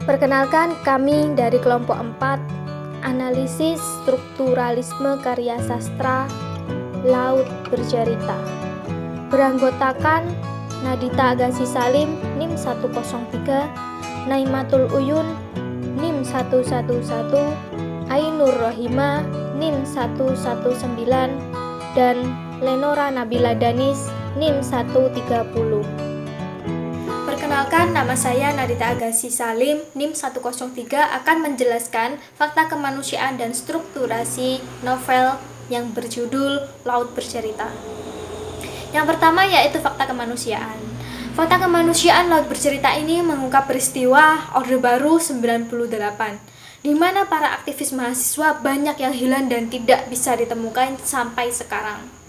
Perkenalkan, kami dari kelompok 4, analisis strukturalisme karya sastra Laut Bercerita. Beranggotakan Nadita Agassi Salim, NIM 103, Naimatul Uyun, NIM 111, Ainur Rohimah, NIM 119, dan Lenora Nabila Danis, NIM 130. Perkenalkan, nama saya Nadita Agassi Salim, NIM 103, akan menjelaskan fakta kemanusiaan dan strukturasi novel yang berjudul Laut Bercerita. Yang pertama yaitu fakta kemanusiaan. Fakta kemanusiaan Laut Bercerita ini mengungkap peristiwa Orde Baru 98, di mana para aktivis mahasiswa banyak yang hilang dan tidak bisa ditemukan sampai sekarang.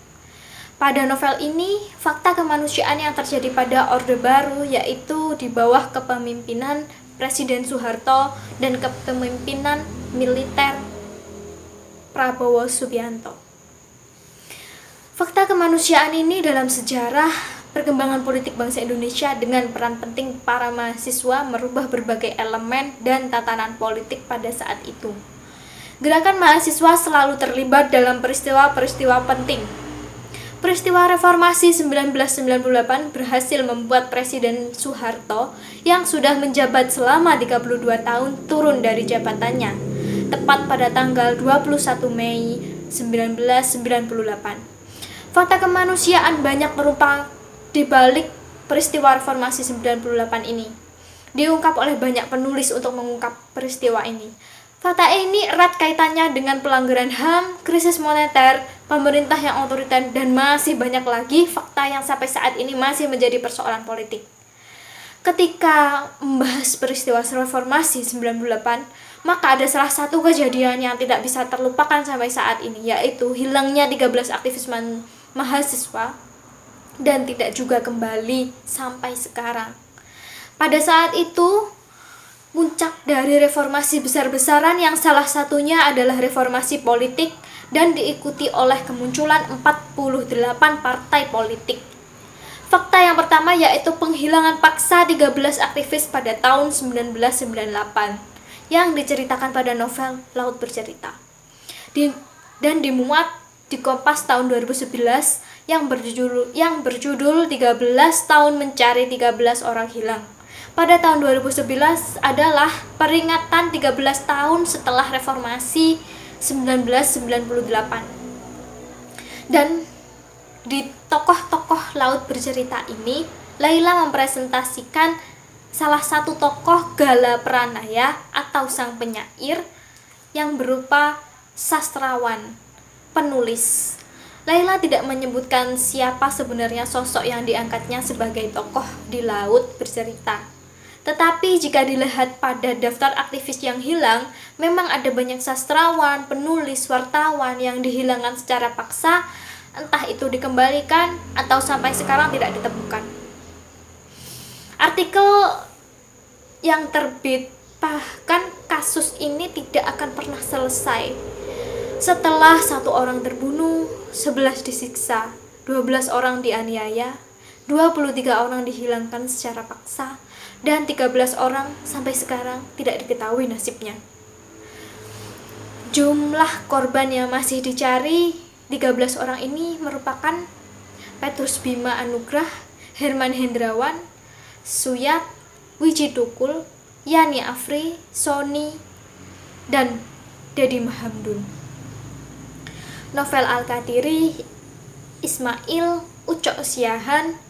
Pada novel ini, fakta kemanusiaan yang terjadi pada Orde Baru yaitu di bawah kepemimpinan Presiden Soeharto dan kepemimpinan militer Prabowo Subianto. Fakta kemanusiaan ini dalam sejarah perkembangan politik bangsa Indonesia dengan peran penting para mahasiswa merubah berbagai elemen dan tatanan politik pada saat itu. Gerakan mahasiswa selalu terlibat dalam peristiwa-peristiwa penting. Peristiwa Reformasi 1998 berhasil membuat Presiden Soeharto yang sudah menjabat selama 32 tahun turun dari jabatannya, tepat pada tanggal 21 Mei 1998. Fakta kemanusiaan banyak merupakan di balik peristiwa Reformasi 98 ini. Diungkap oleh banyak penulis untuk mengungkap peristiwa ini. Fakta ini erat kaitannya dengan pelanggaran HAM, krisis moneter, pemerintah yang otoriter, dan masih banyak lagi fakta yang sampai saat ini masih menjadi persoalan politik. Ketika membahas peristiwa Reformasi 98, maka ada salah satu kejadian yang tidak bisa terlupakan sampai saat ini, yaitu hilangnya 13 aktivis mahasiswa dan tidak juga kembali sampai sekarang. Pada saat itu, puncak dari reformasi besar-besaran yang salah satunya adalah reformasi politik dan diikuti oleh kemunculan 48 partai politik. Fakta yang pertama yaitu penghilangan paksa 13 aktivis pada tahun 1998 yang diceritakan pada novel Laut Bercerita. Dan dimuat di Kompas tahun 2011 yang berjudul 13 tahun mencari 13 orang hilang. Pada tahun 2011 adalah peringatan 13 tahun setelah Reformasi 1998. Dan di tokoh-tokoh Laut Bercerita ini, Laila mempresentasikan salah satu tokoh Gala Pranaya atau sang penyair yang berupa sastrawan, penulis. Laila tidak menyebutkan siapa sebenarnya sosok yang diangkatnya sebagai tokoh di Laut Bercerita. Tetapi jika dilihat pada daftar aktivis yang hilang, memang ada banyak sastrawan, penulis, wartawan yang dihilangkan secara paksa, entah itu dikembalikan atau sampai sekarang tidak ditemukan. Artikel yang terbit, bahkan kasus ini tidak akan pernah selesai. Setelah 1 orang terbunuh, 11 disiksa, 12 orang dianiaya, 23 orang dihilangkan secara paksa, dan 13 orang sampai sekarang tidak diketahui nasibnya. Jumlah korban yang masih dicari 13 orang ini merupakan Petrus Bima Anugrah, Herman Hendrawan, Suyat, Wiji Tukul, Yani Afri, Sony, dan Dedi Mahamdun. Novel Al-Katiri, Ismail, Ucok Siahan,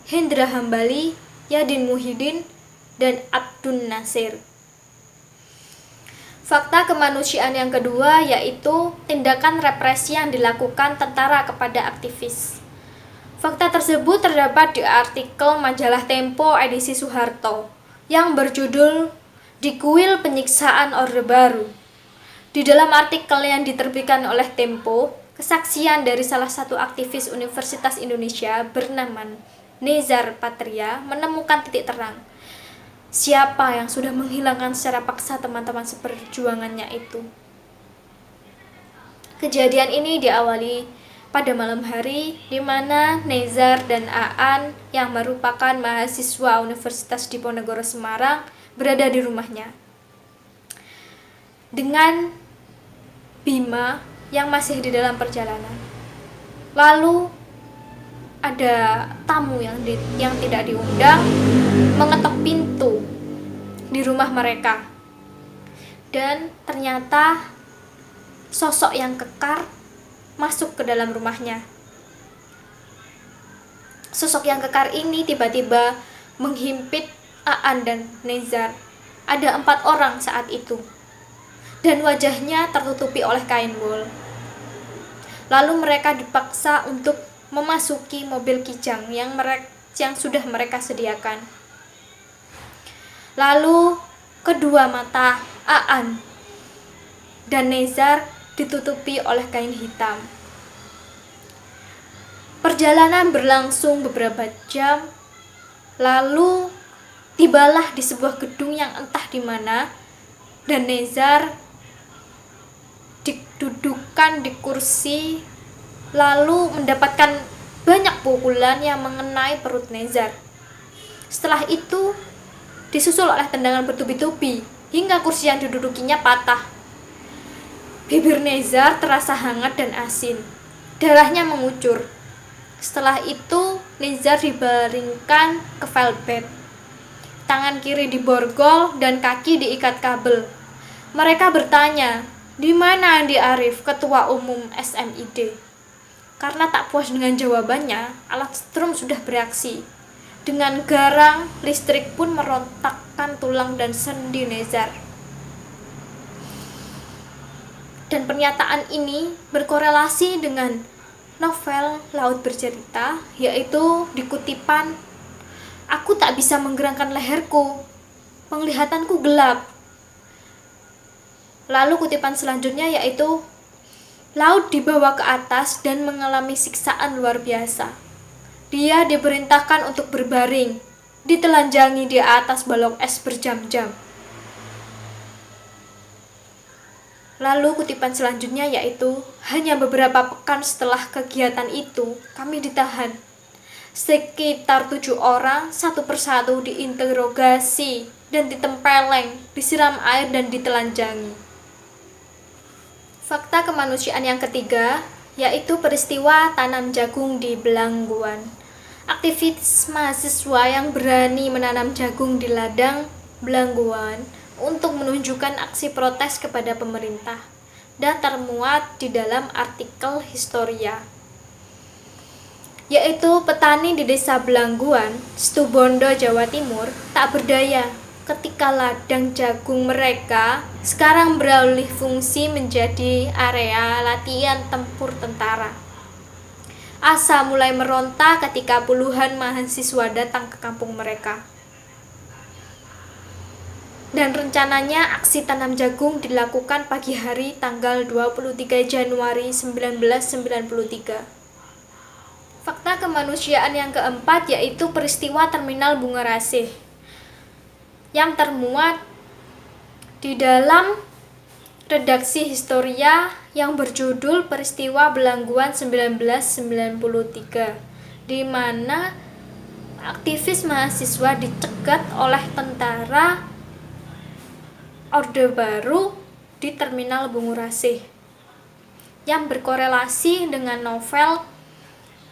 Hendra Hambali, Yadin Muhyiddin, dan Abdun Nasir. Fakta kemanusiaan yang kedua yaitu tindakan represi yang dilakukan tentara kepada aktivis. Fakta tersebut terdapat di artikel majalah Tempo edisi Soeharto yang berjudul Di Kuil Penyiksaan Orde Baru. Di dalam artikel yang diterbitkan oleh Tempo, kesaksian dari salah satu aktivis Universitas Indonesia bernama Nezar Patria menemukan titik terang. Siapa yang sudah menghilangkan secara paksa teman-teman seperjuangannya itu? Kejadian ini diawali pada malam hari di mana Nezar dan Aan yang merupakan mahasiswa Universitas Diponegoro Semarang berada di rumahnya dengan Bima yang masih di dalam perjalanan. Lalu ada tamu yang tidak diundang mengetok pintu di rumah mereka, dan ternyata sosok yang kekar masuk ke dalam rumahnya. Sosok yang kekar ini tiba-tiba menghimpit Aan dan Nezar. Ada 4 orang saat itu, dan wajahnya tertutupi oleh kain wol. Lalu mereka dipaksa untuk memasuki mobil kijang yang sudah mereka sediakan. Lalu kedua mata Aan dan Nezar ditutupi oleh kain hitam. Perjalanan berlangsung beberapa jam, lalu tibalah di sebuah gedung yang entah di mana, dan Nezar didudukan di kursi, lalu mendapatkan banyak pukulan yang mengenai perut Nezar. Setelah itu disusul oleh tendangan bertubi-tubi hingga kursi yang didudukinya patah. Bibir Nezar terasa hangat dan asin, darahnya mengucur. Setelah itu Nezar dibaringkan ke velvet, tangan kiri diborgol dan kaki diikat kabel. Mereka bertanya, di mana Andi Arief, ketua umum SMID? Karena tak puas dengan jawabannya, alat strum sudah bereaksi. Dengan garang, listrik pun merontakkan tulang dan sendi Nezar. Dan pernyataan ini berkorelasi dengan novel Laut Bercerita, yaitu di kutipan, "Aku tak bisa menggerakkan leherku, penglihatanku gelap." Lalu kutipan selanjutnya yaitu, "Laut dibawa ke atas dan mengalami siksaan luar biasa. Dia diperintahkan untuk berbaring, ditelanjangi di atas balok es berjam-jam." Lalu kutipan selanjutnya yaitu, "Hanya beberapa pekan setelah kegiatan itu, kami ditahan. Sekitar 7 orang, satu persatu diinterogasi dan ditempeleng, disiram air dan ditelanjangi." Fakta kemanusiaan yang ketiga yaitu peristiwa tanam jagung di Belangguan. Aktivis mahasiswa yang berani menanam jagung di ladang Belangguan untuk menunjukkan aksi protes kepada pemerintah, dan termuat di dalam artikel Historia, yaitu petani di desa Belangguan, Situbondo, Jawa Timur, tak berdaya ketika ladang jagung mereka sekarang beralih fungsi menjadi area latihan tempur tentara. Asa mulai meronta ketika puluhan mahasiswa datang ke kampung mereka. Dan rencananya aksi tanam jagung dilakukan pagi hari tanggal 23 Januari 1993. Fakta kemanusiaan yang keempat yaitu peristiwa Terminal Bunga Rasih, yang termuat di dalam redaksi Historia yang berjudul Peristiwa Belangguan 1993, di mana aktivis mahasiswa dicegat oleh tentara Orde Baru di Terminal Bunga Rasih, yang berkorelasi dengan novel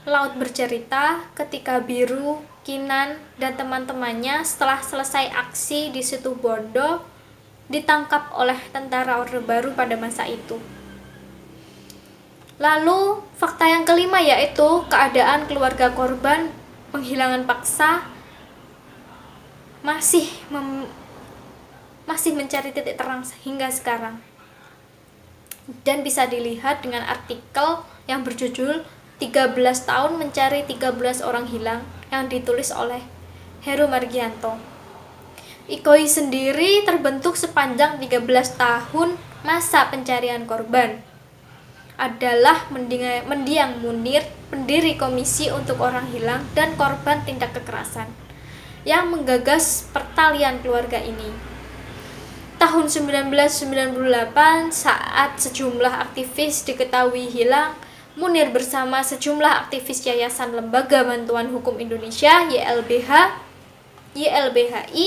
Laut Bercerita ketika Biru, Kinan, dan teman-temannya setelah selesai aksi di Situbondo ditangkap oleh tentara Orde Baru pada masa itu. Lalu fakta yang kelima yaitu keadaan keluarga korban penghilangan paksa masih mencari titik terang hingga sekarang, dan bisa dilihat dengan artikel yang berjudul 13 tahun mencari 13 orang hilang yang ditulis oleh Heru Margianto. IKOI sendiri terbentuk sepanjang 13 tahun masa pencarian korban. Adalah Mendiang Munir, pendiri Komisi untuk Orang Hilang dan Korban Tindak Kekerasan, yang menggagas pertalian keluarga ini. Tahun 1998, saat sejumlah aktivis diketahui hilang, Munir bersama sejumlah aktivis Yayasan Lembaga Bantuan Hukum Indonesia YLBHI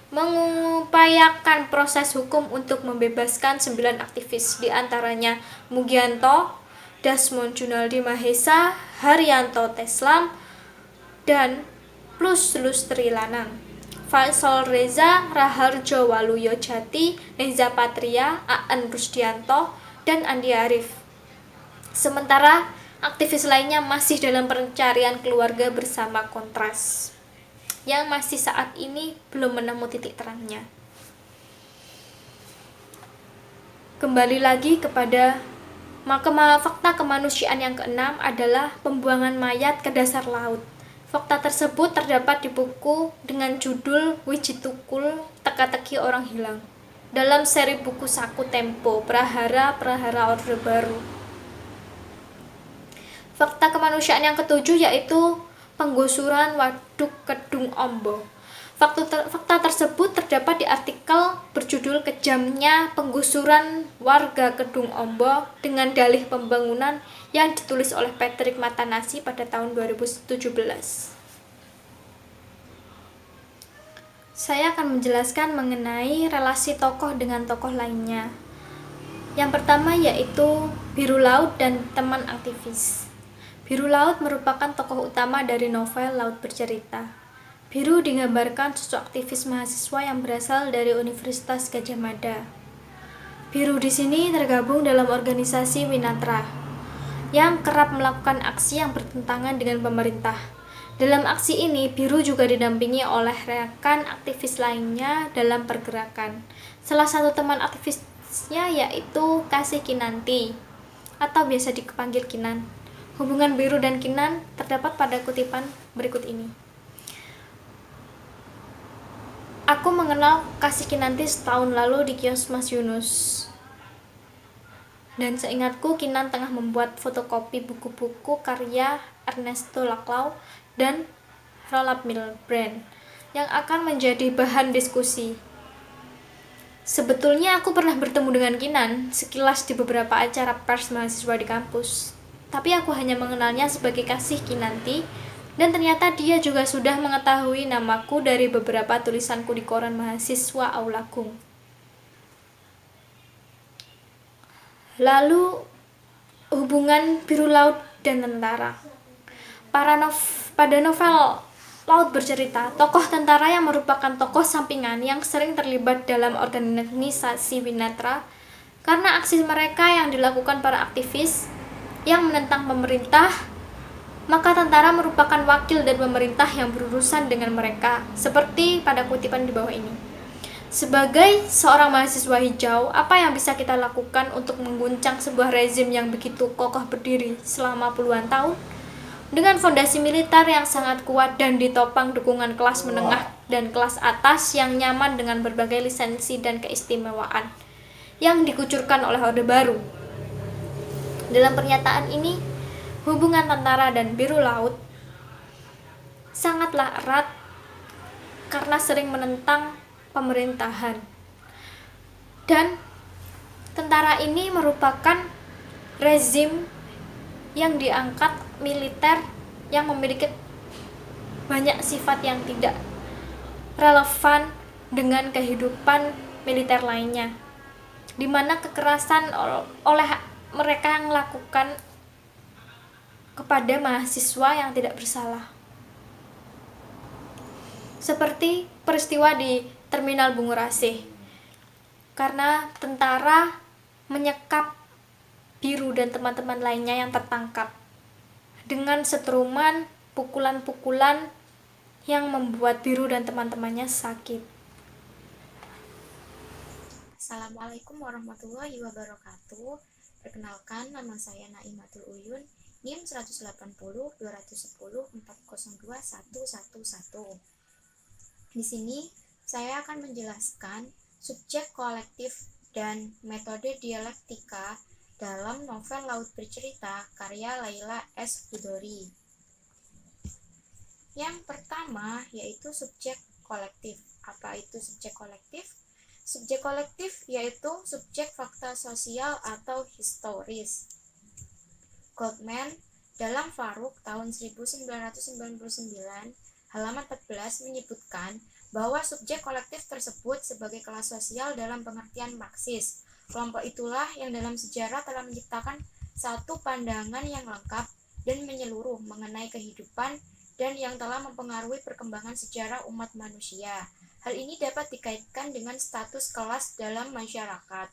mengupayakan proses hukum untuk membebaskan 9 aktivis, di antaranya Mugianto, Dasmond Junaldi Mahesa, Haryanto Teslam, dan Plus Lustri Lanang, Faisal Reza, Raharjo Waluyo Jati, Neza Patria, Aan Rusdianto, dan Andi Arief. Sementara aktivis lainnya masih dalam pencarian keluarga bersama Kontras, yang masih saat ini belum menemu titik terangnya. Kembali lagi kepada fakta kemanusiaan yang keenam adalah pembuangan mayat ke dasar laut. Fakta tersebut terdapat di buku dengan judul Wiji Tukul, Teka-teki Orang Hilang, dalam seri buku Saku Tempo, Prahara Orde Baru. Fakta kemanusiaan yang ketujuh yaitu penggusuran Waduk Kedung Ombo. Fakta tersebut terdapat di artikel berjudul Kejamnya Penggusuran Warga Kedung Ombo dengan Dalih Pembangunan yang ditulis oleh Patrick Matanasi pada tahun 2017. Saya akan menjelaskan mengenai relasi tokoh dengan tokoh lainnya. Yang pertama yaitu Biru Laut dan teman aktivis. Biru Laut merupakan tokoh utama dari novel Laut Bercerita. Biru digambarkan sosok aktivis mahasiswa yang berasal dari Universitas Gadjah Mada. Biru di sini tergabung dalam organisasi Winatra yang kerap melakukan aksi yang bertentangan dengan pemerintah. Dalam aksi ini, Biru juga didampingi oleh rekan aktivis lainnya dalam pergerakan. Salah satu teman aktivisnya yaitu Kasih Kinanti atau biasa dipanggil Kinan. Hubungan Biru dan Kinan terdapat pada kutipan berikut ini. Aku mengenal Kasih Kinanti setahun lalu di kios Mas Yunus. Dan seingatku Kinan tengah membuat fotokopi buku-buku karya Ernesto Laclau dan Roland Milbrand yang akan menjadi bahan diskusi. Sebetulnya aku pernah bertemu dengan Kinan sekilas di beberapa acara pers mahasiswa di kampus. Tapi aku hanya mengenalnya sebagai Kasih Kinanti. Dan ternyata dia juga sudah mengetahui namaku dari beberapa tulisanku di koran mahasiswa Aulagung. Lalu, hubungan Biru Laut dan tentara. Pada novel Laut Bercerita, tokoh tentara yang merupakan tokoh sampingan yang sering terlibat dalam organisasi Winatra karena aksi mereka yang dilakukan para aktivis yang menentang pemerintah, maka tentara merupakan wakil dari pemerintah yang berurusan dengan mereka, seperti pada kutipan di bawah ini. Sebagai seorang mahasiswa hijau, apa yang bisa kita lakukan untuk mengguncang sebuah rezim yang begitu kokoh berdiri selama puluhan tahun? Dengan fondasi militer yang sangat kuat dan ditopang dukungan kelas menengah dan kelas atas yang nyaman dengan berbagai lisensi dan keistimewaan yang dikucurkan oleh Orde Baru. Dalam pernyataan ini, hubungan tentara dan Biru Laut sangatlah erat karena sering menentang pemerintahan. Dan tentara ini merupakan rezim yang diangkat militer yang memiliki banyak sifat yang tidak relevan dengan kehidupan militer lainnya, di mana kekerasan oleh mereka yang melakukan kepada mahasiswa yang tidak bersalah. Seperti peristiwa di Terminal Bungurasih, karena tentara menyekap Biru dan teman-teman lainnya yang tertangkap dengan setruman pukulan-pukulan yang membuat Biru dan teman-temannya sakit. Assalamualaikum warahmatullahi wabarakatuh. Perkenalkan, nama saya Naimatul Uyun, NIM 180 210 402 111. Di sini saya akan menjelaskan subjek kolektif dan metode dialektika dalam novel Laut Bercerita karya Laila S. Budori. Yang pertama yaitu subjek kolektif. Apa itu subjek kolektif? Subjek kolektif yaitu subjek fakta sosial atau historis. Goldman dalam Farouk tahun 1999 halaman 14 menyebutkan bahwa subjek kolektif tersebut sebagai kelas sosial dalam pengertian Marxis. Kelompok itulah yang dalam sejarah telah menciptakan satu pandangan yang lengkap dan menyeluruh mengenai kehidupan dan yang telah mempengaruhi perkembangan sejarah umat manusia. Hal ini dapat dikaitkan dengan status kelas dalam masyarakat.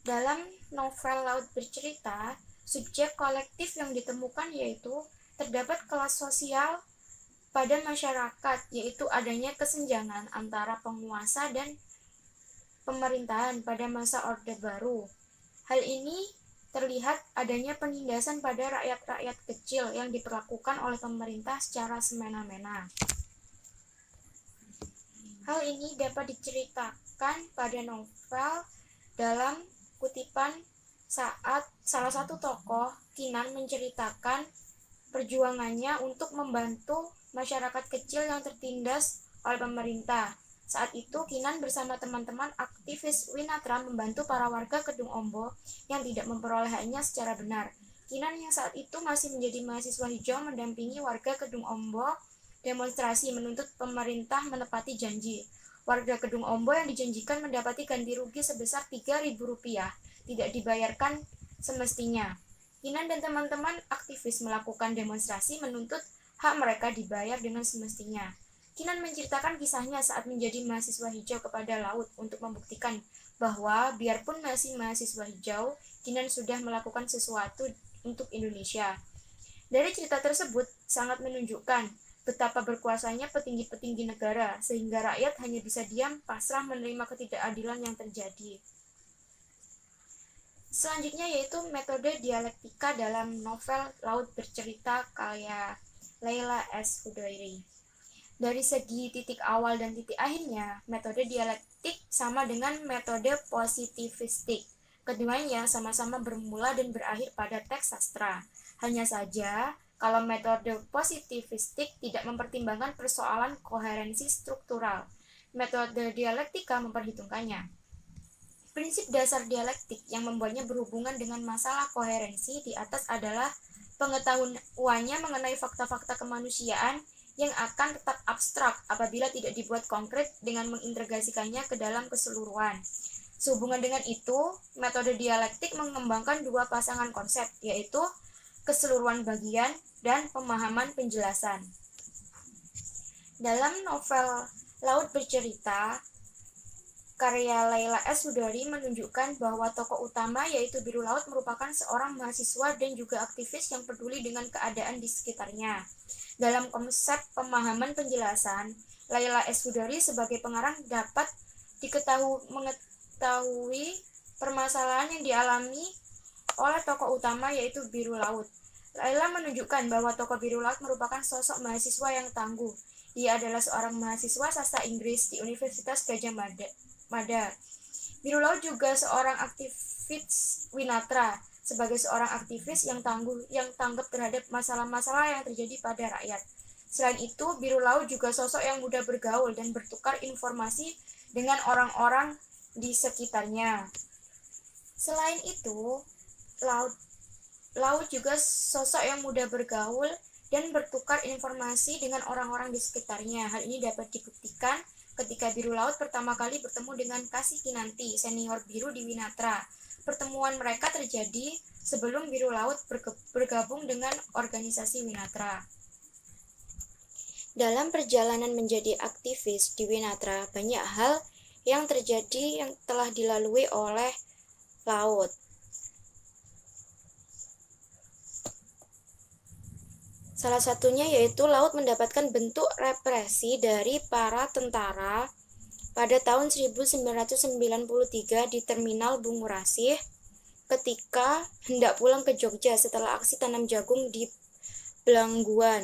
Dalam novel Laut Bercerita, subjek kolektif yang ditemukan yaitu terdapat kelas sosial pada masyarakat, yaitu adanya kesenjangan antara penguasa dan pemerintahan pada masa Orde Baru. Hal ini terlihat adanya penindasan pada rakyat-rakyat kecil yang diperlakukan oleh pemerintah secara semena-mena. Hal ini dapat diceritakan pada novel dalam kutipan saat salah satu tokoh, Kinan, menceritakan perjuangannya untuk membantu masyarakat kecil yang tertindas oleh pemerintah. Saat itu, Kinan bersama teman-teman aktivis Winatra membantu para warga Kedung Ombo yang tidak memperoleh haknya secara benar. Kinan yang saat itu masih menjadi mahasiswa hijau mendampingi warga Kedung Ombo demonstrasi menuntut pemerintah menepati janji. Warga Kedung Ombo yang dijanjikan mendapati ganti rugi sebesar Rp3.000 tidak dibayarkan semestinya. Kinan dan teman-teman aktivis melakukan demonstrasi menuntut hak mereka dibayar dengan semestinya. Kinan menceritakan kisahnya saat menjadi mahasiswa hijau kepada Laut untuk membuktikan bahwa biarpun masih mahasiswa hijau, Kinan sudah melakukan sesuatu untuk Indonesia. Dari cerita tersebut sangat menunjukkan betapa berkuasanya petinggi-petinggi negara sehingga rakyat hanya bisa diam pasrah menerima ketidakadilan yang terjadi. Selanjutnya yaitu metode dialektika dalam novel Laut Bercerita karya Leila S. Hudairi. Dari segi titik awal dan titik akhirnya, metode dialektik sama dengan metode positivistik. Keduanya sama-sama bermula dan berakhir pada teks sastra. Hanya saja, kalau metode positivistik tidak mempertimbangkan persoalan koherensi struktural, metode dialektika memperhitungkannya. Prinsip dasar dialektik yang membuatnya berhubungan dengan masalah koherensi di atas adalah pengetahuannya mengenai fakta-fakta kemanusiaan yang akan tetap abstrak apabila tidak dibuat konkret dengan mengintegrasikannya ke dalam keseluruhan. Sehubungan dengan itu, metode dialektik mengembangkan dua pasangan konsep, yaitu keseluruhan bagian dan pemahaman penjelasan. Dalam novel Laut Bercerita, karya Leila S. Hudairi menunjukkan bahwa tokoh utama yaitu biru laut merupakan seorang mahasiswa dan juga aktivis yang peduli dengan keadaan di sekitarnya. Dalam konsep pemahaman penjelasan, Leila S. Hudairi sebagai pengarang dapat mengetahui permasalahan yang dialami oleh tokoh utama yaitu biru laut. Leila menunjukkan bahwa tokoh biru laut merupakan sosok mahasiswa yang tangguh. Dia adalah seorang mahasiswa sastra Inggris di Universitas Gadjah Mada. Biru laut juga seorang aktivis Winatra, sebagai seorang aktivis yang tangguh yang tanggap terhadap masalah-masalah yang terjadi pada rakyat. Selain itu, biru laut juga sosok yang mudah bergaul dan bertukar informasi dengan orang-orang di sekitarnya. Selain itu, laut juga sosok yang mudah bergaul dan bertukar informasi dengan orang-orang di sekitarnya. Hal ini dapat dibuktikan ketika biru laut pertama kali bertemu dengan Kasih Kinanti, senior biru di Winatra. Pertemuan mereka terjadi sebelum biru laut bergabung dengan organisasi Winatra. Dalam perjalanan menjadi aktivis di Winatra, banyak hal yang terjadi yang telah dilalui oleh Laut. Salah satunya yaitu Laut mendapatkan bentuk represi dari para tentara pada tahun 1993 di Terminal Bungurasih ketika hendak pulang ke Jogja setelah aksi tanam jagung di Belangguan.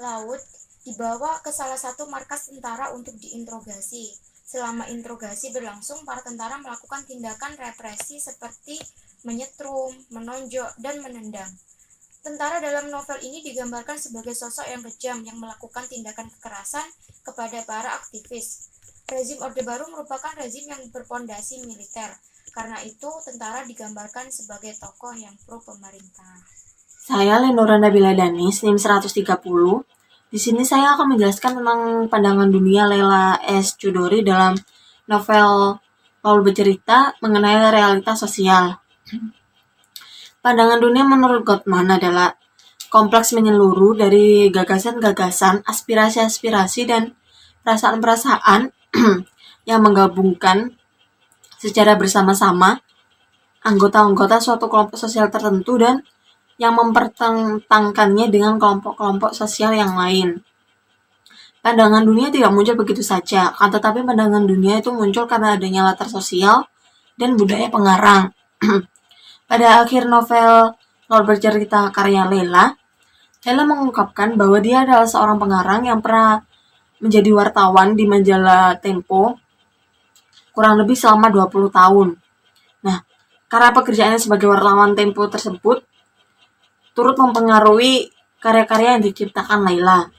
Laut dibawa ke salah satu markas tentara untuk diinterogasi. Selama interogasi berlangsung, para tentara melakukan tindakan represi seperti menyetrum, menonjok, dan menendang. Tentara dalam novel ini digambarkan sebagai sosok yang kejam yang melakukan tindakan kekerasan kepada para aktivis. Rezim Orde Baru merupakan rezim yang berpondasi militer. Karena itu, tentara digambarkan sebagai tokoh yang pro pemerintah. Saya Lenora Nabila Danis, NIM 130. Di sini saya akan menjelaskan tentang pandangan dunia Leila S. Chudori dalam novel Laul Bercerita mengenai realitas sosial. Pandangan dunia menurut Gottman adalah kompleks menyeluruh dari gagasan-gagasan, aspirasi-aspirasi, dan perasaan-perasaan yang menggabungkan secara bersama-sama anggota-anggota suatu kelompok sosial tertentu dan yang mempertentangkannya dengan kelompok-kelompok sosial yang lain. Pandangan dunia tidak muncul begitu saja, akan tetapi pandangan dunia itu muncul karena adanya latar sosial dan budaya pengarang. Pada akhir novel Laul Bercerita karya Leila mengungkapkan bahwa dia adalah seorang pengarang yang pernah menjadi wartawan di majalah Tempo kurang lebih selama 20 tahun. Nah, karena pekerjaannya sebagai wartawan Tempo tersebut turut mempengaruhi karya-karya yang diciptakan Leila.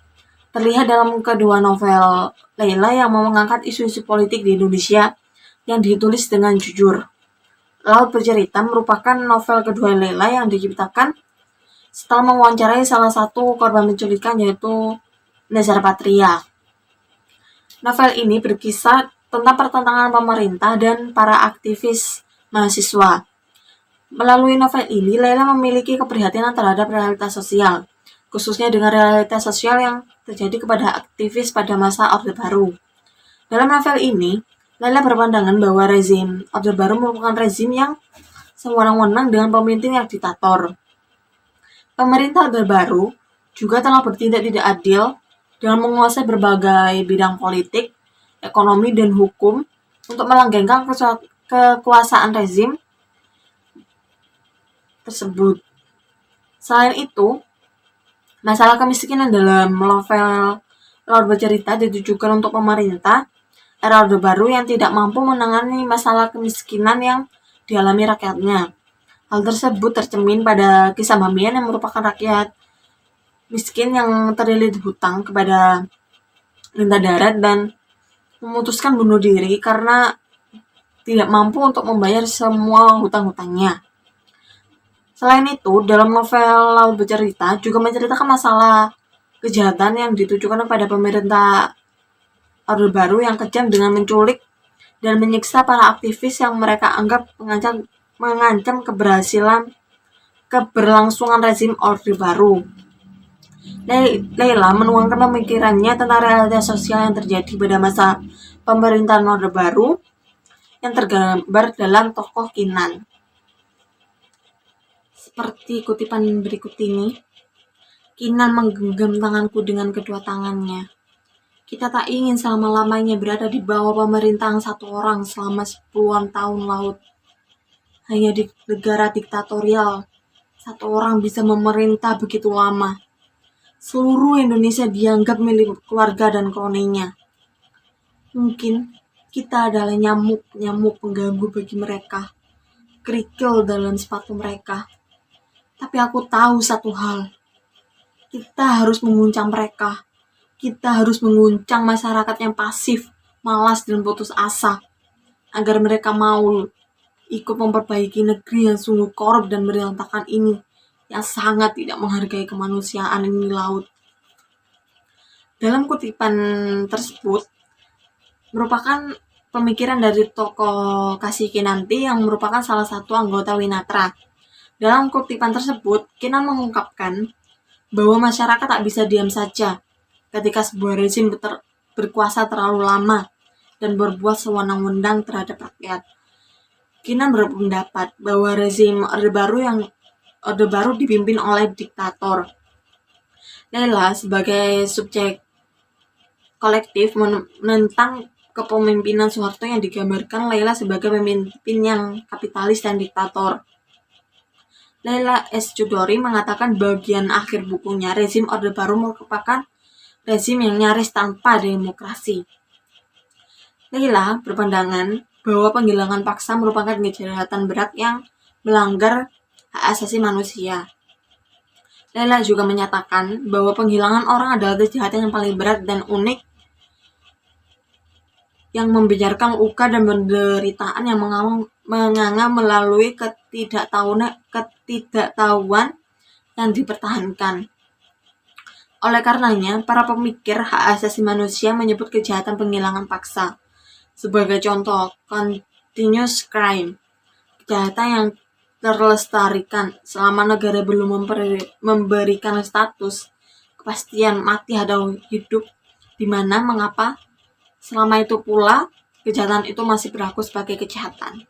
Terlihat dalam kedua novel Leila yang mengangkat isu-isu politik di Indonesia yang ditulis dengan jujur. Laul Bercerita merupakan novel kedua Leila yang diciptakan setelah mewawancarai salah satu korban penculikan yaitu Nazar Patria. Novel ini berkisah tentang pertentangan pemerintah dan para aktivis mahasiswa. Melalui novel ini, Leila memiliki keprihatinan terhadap realitas sosial, khususnya dengan realitas sosial yang terjadi kepada aktivis pada masa Orde Baru. Dalam novel ini, Leila berpandangan bahwa rezim Orde Baru merupakan rezim yang sewenang-wenang dengan pemimpin yang diktator. Pemerintah Orde Baru juga telah bertindak tidak adil dengan menguasai berbagai bidang politik, ekonomi, dan hukum untuk melanggengkan kekuasaan rezim tersebut. Selain itu, masalah kemiskinan dalam novel Laul Bercerita ditujukan untuk pemerintah era Orde Baru yang tidak mampu menangani masalah kemiskinan yang dialami rakyatnya. Hal tersebut tercermin pada kisah Mamian yang merupakan rakyat miskin yang terlilit hutang kepada Lintah Darat dan memutuskan bunuh diri karena tidak mampu untuk membayar semua hutang-hutangnya. Selain itu, dalam novel Laul Bercerita juga menceritakan masalah kejahatan yang ditujukan kepada pemerintah Orde Baru yang kejam dengan menculik dan menyiksa para aktivis yang mereka anggap mengancam keberlangsungan rezim Orde Baru. Leila menuangkan pemikirannya tentang realitas sosial yang terjadi pada masa pemerintahan Orde Baru yang tergambar dalam tokoh Kinan. Seperti kutipan berikut ini, Kinan menggenggam tanganku dengan kedua tangannya. Kita tak ingin selama-lamanya berada di bawah pemerintahan satu orang selama 10-an tahun laut. Hanya di negara diktatorial, satu orang bisa memerintah begitu lama. Seluruh Indonesia dianggap milik keluarga dan kroninya. Mungkin kita adalah nyamuk pengganggu bagi mereka, kerikil dalam sepatu mereka. Tapi aku tahu satu hal, kita harus menguncang mereka. Kita harus menguncang masyarakat yang pasif, malas, dan putus asa, agar mereka mau ikut memperbaiki negeri yang sungguh korup dan berantakan ini, yang sangat tidak menghargai kemanusiaan ini laut. Dalam kutipan tersebut, merupakan pemikiran dari tokoh Kasih Kinanti yang merupakan salah satu anggota Winatra. Dalam kutipan tersebut, Kinan mengungkapkan bahwa masyarakat tak bisa diam saja ketika sebuah rezim berkuasa terlalu lama dan berbuat sewenang-wenang terhadap rakyat. Kinan berpendapat bahwa rezim Orde Baru dipimpin oleh diktator. Leila sebagai subjek kolektif menentang kepemimpinan Soeharto yang digambarkan Leila sebagai pemimpin yang kapitalis dan diktator. Leila S. Chudori mengatakan bagian akhir bukunya, rezim Orde Baru merupakan rezim yang nyaris tanpa demokrasi. Leila berpandangan bahwa penghilangan paksa merupakan kejahatan berat yang melanggar hak asasi manusia. Leila juga menyatakan bahwa penghilangan orang adalah kejahatan yang paling berat dan unik yang membiarkan luka dan penderitaan yang menganga melalui ketidaktahuan yang dipertahankan. Oleh karenanya, para pemikir hak asasi manusia menyebut kejahatan penghilangan paksa. Sebagai contoh, continuous crime, kejahatan yang terlestarikan selama negara belum memberikan status kepastian mati atau hidup, di mana mengapa selama itu pula kejahatan itu masih berlaku sebagai kejahatan.